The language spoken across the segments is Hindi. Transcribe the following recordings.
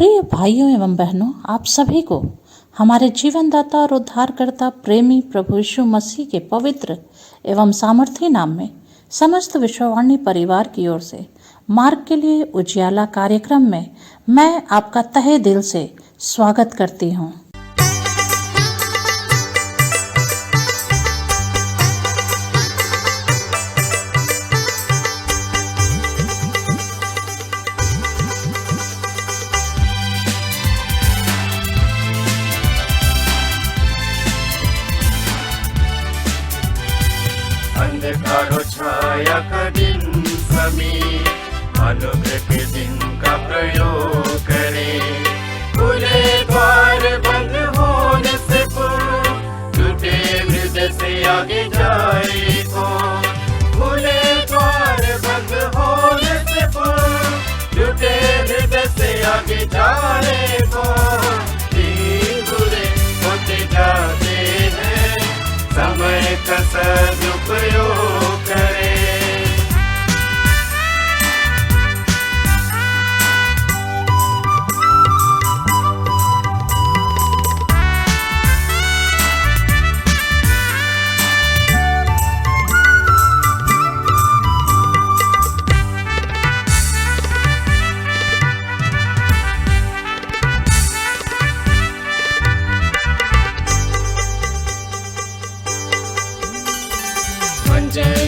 प्रिय भाइयों एवं बहनों, आप सभी को हमारे जीवनदाता और उद्धारकर्ता प्रेमी प्रभु यीशु मसीह के पवित्र एवं सामर्थी नाम में समस्त विश्ववाणी परिवार की ओर से मार्ग के लिए उजियाला कार्यक्रम में मैं आपका तहे दिल से स्वागत करती हूँ। अंधकारो छाया का दिन समीर, अनुग्रह के दिन का प्रयोग करे। खुले द्वार बंद होने से पूर्व टूटे हृदय से आगे जाए कौन? खुले द्वार बंद होने से पूर्व टूटे हृदय से आगे जाए कौन? दिन बुरे होते जाते हैं, समय का सदुपयोग करें।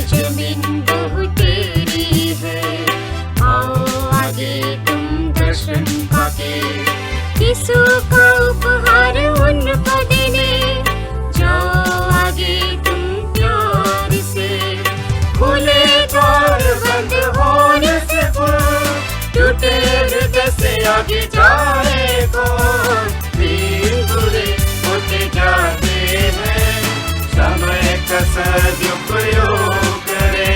जमीन बहुत तेरी है, आओ आगे तुम दर्शन पाके। यीशु का उपहार उनको देने जाओ आगे तुम प्यार से। खुले द्वार बंद होने से पूर्व टूटे हृदय से आगे जाए कौन? दिन बुरे होते जाते हैं, समय का सदुपयोग करें।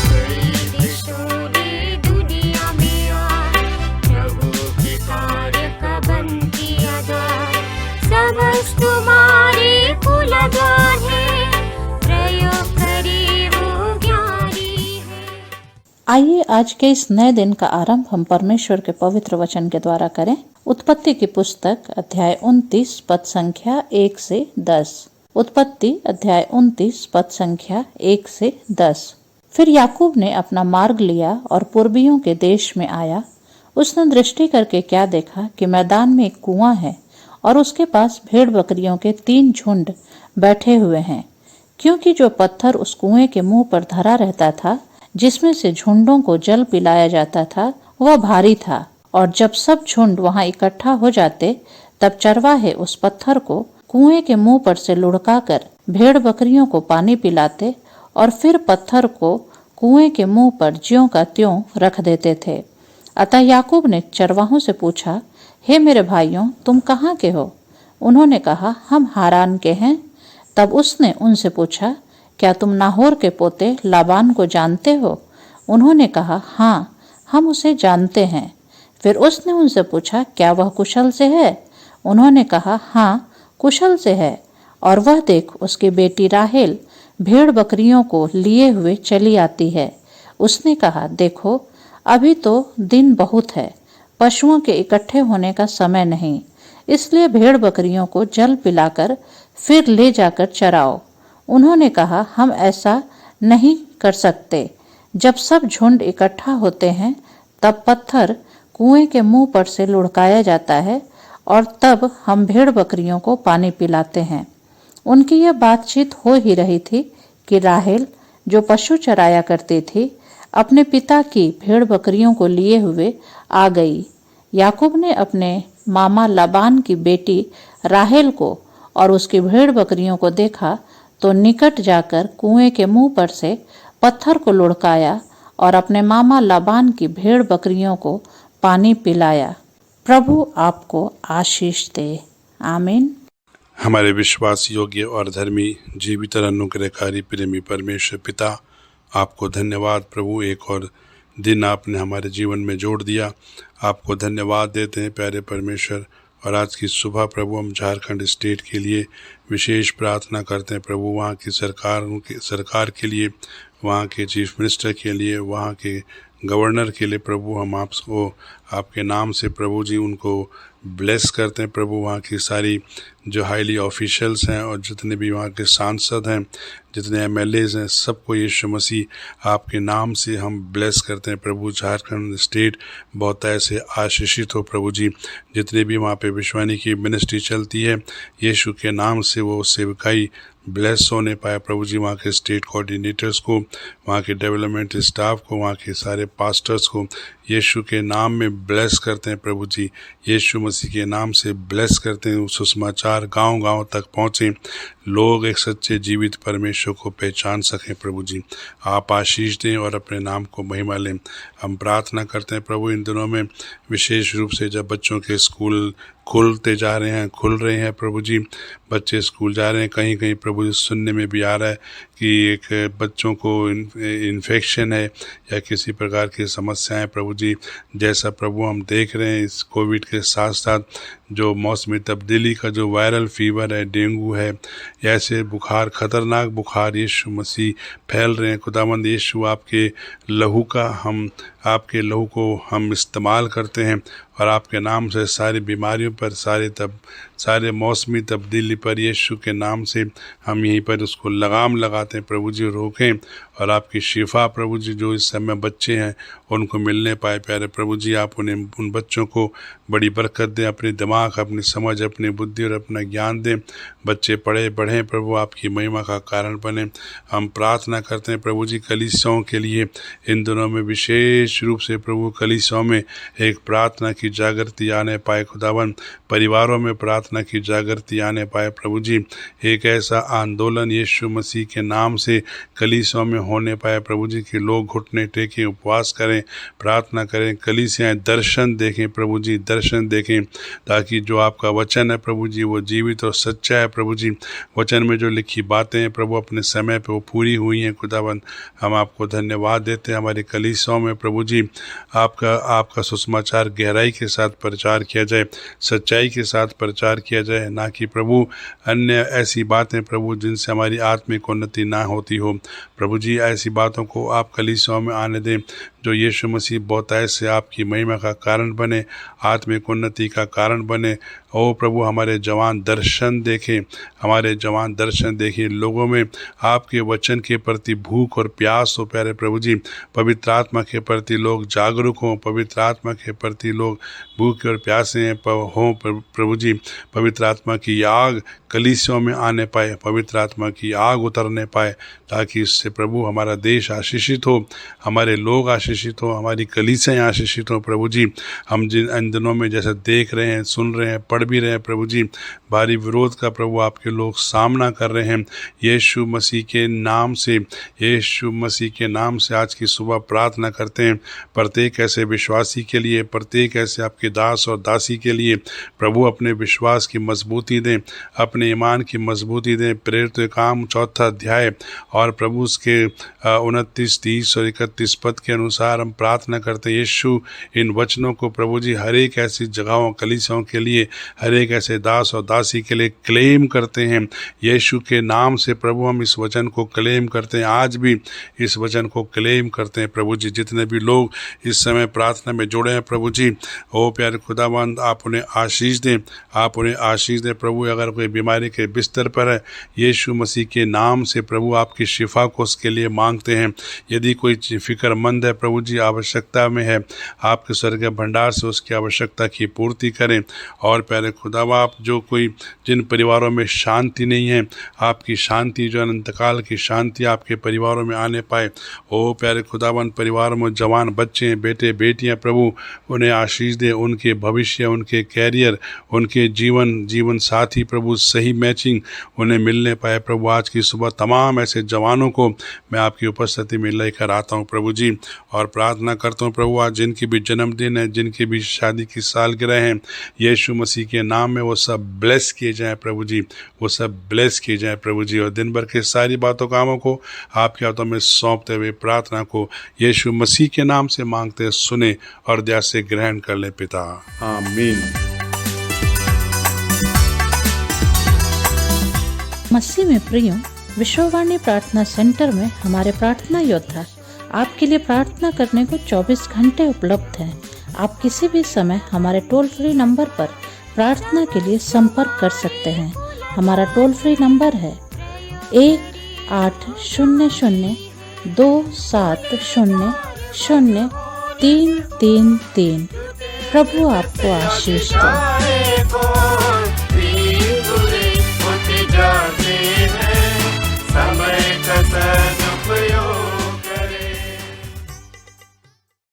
कई देशों ने दुनिया में आए, प्रभु के कार्य का बंद किया जाए। समझ तुम्हारे कुलदार है, प्रयोग करे वो ज्ञानी है। आइए आज के इस नए दिन का आरंभ हम परमेश्वर के पवित्र वचन के द्वारा करें। उत्पत्ति की पुस्तक अध्याय 29 पद संख्या 1 से 10। उत्पत्ति अध्याय 29 पद संख्या 1 से 10। फिर याकूब ने अपना मार्ग लिया और पूर्वियों के देश में आया। उसने दृष्टि करके क्या देखा कि मैदान में एक कुआं है और उसके पास भेड़ बकरियों के 3 झुंड बैठे हुए हैं, क्योंकि जो पत्थर उस कुएं के मुंह पर धरा रहता था, जिसमें से झुंडों को जल पिलाया जाता था, वह भारी था। और जब सब झुंड वहां इकट्ठा हो जाते, तब चरवाहे उस पत्थर को कुएं के मुंह पर से लुढ़काकर भेड़ बकरियों को पानी पिलाते और फिर पत्थर को कुएं के मुंह पर ज्यों का त्यों रख देते थे। अतः याकूब ने चरवाहों से पूछा, हे मेरे भाइयों, तुम कहाँ के हो? उन्होंने कहा, हम हारान के हैं। तब उसने उनसे पूछा, क्या तुम नाहोर के पोते लाबान को जानते हो? उन्होंने कहा, हाँ, हम उसे जानते हैं। फिर उसने उनसे पूछा, क्या वह कुशल से है? उन्होंने कहा, हाँ, कुशल से है। और वह देख, उसकी बेटी राहेल भेड़ बकरियों को लिए हुए चली आती है। उसने कहा, देखो, अभी तो दिन बहुत है, पशुओं के इकट्ठे होने का समय नहीं, इसलिए भेड़ बकरियों को जल पिलाकर फिर ले जाकर चराओ। उन्होंने कहा, हम ऐसा नहीं कर सकते। जब सब झुंड इकट्ठा होते हैं, तब पत्थर कुएं के मुंह पर से लुढ़काया जाता है और तब हम भेड़ बकरियों को पानी पिलाते हैं। उनकी यह बातचीत हो ही रही थी कि राहेल, जो पशु चराया करती थी, अपने पिता की भेड़ बकरियों को लिए हुए आ गई। याकूब ने अपने मामा लाबान की बेटी राहेल को और उसकी भेड़ बकरियों को देखा तो निकट जाकर कुएं के मुंह पर से पत्थर को लुढ़काया और अपने मामा लाबान की भेड़ बकरियों को पानी पिलाया। प्रभु आपको आशीष दे। आमीन। हमारे विश्वास योग्य और धर्मी जीवित और अनुग्रहकारी प्रेमी परमेश्वर पिता, आपको धन्यवाद प्रभु, एक और दिन आपने हमारे जीवन में जोड़ दिया। आपको धन्यवाद देते हैं प्यारे परमेश्वर। और आज की सुबह प्रभु हम झारखंड स्टेट के लिए विशेष प्रार्थना करते हैं प्रभु, वहाँ की सरकार के लिए, वहाँ के चीफ मिनिस्टर के लिए, वहाँ के गवर्नर के लिए प्रभु हम आपको आपके नाम से प्रभु जी उनको ब्लेस करते हैं प्रभु। वहाँ की सारी जो हाईली ऑफिशियल्स हैं और जितने भी वहाँ के सांसद हैं, जितने एमएलएज हैं, सबको यीशु मसीह आपके नाम से हम ब्लेस करते हैं प्रभु। झारखंड स्टेट बहुत ऐसे आशीषित हो प्रभु जी। जितने भी वहाँ पे विश्वानी की मिनिस्ट्री चलती है, यीशु के नाम से वो सेवकाई ब्लेस होने पाए प्रभु जी। वहाँ के स्टेट कोऑर्डिनेटर्स को, वहाँ के डेवलपमेंट स्टाफ को, वहाँ के सारे पास्टर्स को यीशु के नाम में ब्लेस करते हैं प्रभु जी। यीशु मसीह के नाम से ब्लेस करते हैं। सुसमाचार गांव-गांव तक पहुँचे, लोग एक सच्चे जीवित परमेश्वर को पहचान सकें प्रभु जी। आप आशीष दें और अपने नाम को महिमा लें। हम प्रार्थना करते हैं प्रभु इन दिनों में विशेष रूप से जब बच्चों के स्कूल खुल रहे हैं प्रभु जी, बच्चे स्कूल जा रहे हैं, कहीं कहीं प्रभु जी सुनने में भी आ रहा है कि एक बच्चों को इन्फेक्शन है या किसी प्रकार की समस्याएं प्रभु जी। जैसा प्रभु हम देख रहे हैं इस कोविड के साथ साथ जो मौसमी तब्दीली का जो वायरल फीवर है, डेंगू है, ऐसे बुखार, खतरनाक बुखार यीशु मसीह फैल रहे हैं। खुदावंद यीशु आपके लहू को हम इस्तेमाल करते हैं और आपके नाम से सारी बीमारियों पर, सारे मौसमी तब्दीली पर यीशु के नाम से हम यहीं पर उसको लगाम लगाते हैं प्रभु जी, रोकें और आपकी शिफा प्रभु जी जो इस समय बच्चे हैं उनको मिलने पाए प्यारे प्रभु जी। आप उन बच्चों को बड़ी बरकत दें, अपने दिमाग, अपनी समझ, अपनी बुद्धि और अपना ज्ञान दें। बच्चे पढ़े बढ़ें प्रभु, आपकी महिमा का कारण बने। हम प्रार्थना करते हैं प्रभु जी कलीसियाओं के लिए। इन दिनों में विशेष रूप से प्रभु कलीसियाओं में एक प्रार्थना की जागृति आने पाए खुदावन, परिवारों में प्रार्थना की जागृति आने पाए प्रभु जी। एक ऐसा आंदोलन यीशु मसीह के नाम से कलीसियाओं में होने पाए प्रभु जी कि लोग घुटने टेकें, उपवास करें, प्रार्थना करें, कलीसियाएं दर्शन देखें प्रभु जी, दर्शन देखें, ताकि जो आपका वचन है प्रभु जी वो जीवित और सच्चा है प्रभु जी। वचन में जो लिखी बातें हैं प्रभु अपने समय पे वो पूरी हुई हैं खुदावन। हम आपको धन्यवाद देते हैं। हमारे कलीसियाओं में प्रभु जी आपका सुसमाचार गहराई के साथ प्रचार किया जाए, सच्चाई के साथ प्रचार किया जाए, ना कि प्रभु अन्य ऐसी बातें प्रभु जिनसे हमारी आत्मिक उन्नति ना होती हो प्रभु जी। ऐसी बातों को आप कलीसियाओं में आने दें जो यीशु मसीह बहुतायत से आपकी महिमा का कारण बने, आत्मिक उन्नति का कारण बने। ओ प्रभु हमारे जवान दर्शन देखें, हमारे जवान दर्शन देखें, लोगों में आपके वचन के प्रति भूख और प्यास हो प्यारे प्रभु जी। पवित्र आत्मा के प्रति लोग जागरूक हों, पवित्र आत्मा के प्रति लोग भूखे और प्यासे हों प्रभु जी। पवित्र आत्मा की आग कलीसियाओं में आने पाए, पवित्र आत्मा की आग उतरने पाए, ताकि इससे प्रभु हमारा देश आशीषित हो, हमारे लोग आशीषित हो, हमारी कलीसियाएं आशीषित हो प्रभु जी। हम जिन इन दिनों में जैसा देख रहे हैं, सुन रहे हैं, पढ़ भी रहे हैं प्रभु जी, भारी विरोध का प्रभु आपके लोग सामना कर रहे हैं। यीशु मसीह के नाम से आज की सुबह प्रार्थना करते हैं प्रत्येक ऐसे विश्वासी के लिए, प्रत्येक ऐसे आपके दास और दासी के लिए प्रभु अपने विश्वास की मजबूती दें, अपने ईमान की मजबूती दें। प्रेरित काम 4 अध्याय और प्रभु उसके 29, 30 और 31 पद के अनुसार हम प्रार्थना करते हैं यीशु इन वचनों को प्रभु जी हर एक ऐसी जगहों, कलीसियाओं के लिए, हर एक ऐसे दास और दासी के लिए क्लेम करते हैं। यीशु के नाम से प्रभु हम इस वचन को क्लेम करते हैं, आज भी इस वचन को क्लेम करते हैं प्रभु जी। जितने भी लोग इस समय प्रार्थना में जुड़े हैं प्रभु जी, ओ प्यारे खुदावंद आप उन्हें आशीष दें, आप उन्हें आशीष दें प्रभु। अगर कोई बीमारी के बिस्तर पर है, यीशु मसीह के नाम से प्रभु आपकी शिफा को उसके लिए मांगते हैं। यदि कोई फिक्रमंद है प्रभु जी, आवश्यकता में है, आपके स्वर्गीय भंडार से उसकी आवश्यकता की पूर्ति करें। और प्यारे खुदावा आप जिन परिवारों में शांति नहीं है, आपकी शांति जो अनंतकाल की शांति आपके परिवारों में आने पाए। ओ प्यारे खुदावन परिवारों में जवान बच्चे, बेटे बेटियां प्रभु उन्हें आशीष दे, उनके भविष्य, उनके कैरियर, उनके जीवन साथी प्रभु सही मैचिंग उन्हें मिलने पाए प्रभु। आज की सुबह तमाम ऐसे जवानों को मैं आपकी उपस्थिति में लेकर आता हूँ प्रभु जी, और प्रार्थना करता हूँ प्रभु आज जिनकी भी जन्मदिन है, जिनकी भी शादी की सालगिरह हैं, यीशु मसीह के नाम में वो सब ब्लेस ब्लेस किए जाएं प्रभु जी, वो सब ब्लेस किए जाएं प्रभु जी। और दिन भर के सारी बातों कामों को आपके हाथों में सौंपते हुए प्रार्थना को यीशु मसीह के नाम से मांगते, सुने और दया से ग्रहण कर ले पिता, आमीन। मसीह में प्रियो, विश्ववाणी प्रार्थना सेंटर में हमारे प्रार्थना योद्धा आपके लिए प्रार्थना करने को 24 घंटे उपलब्ध हैं। आप किसी भी समय हमारे टोल फ्री नंबर पर प्रार्थना के लिए संपर्क कर सकते हैं। हमारा टोल फ्री नंबर है 1800-270-0333। प्रभु आपको आशीष दे।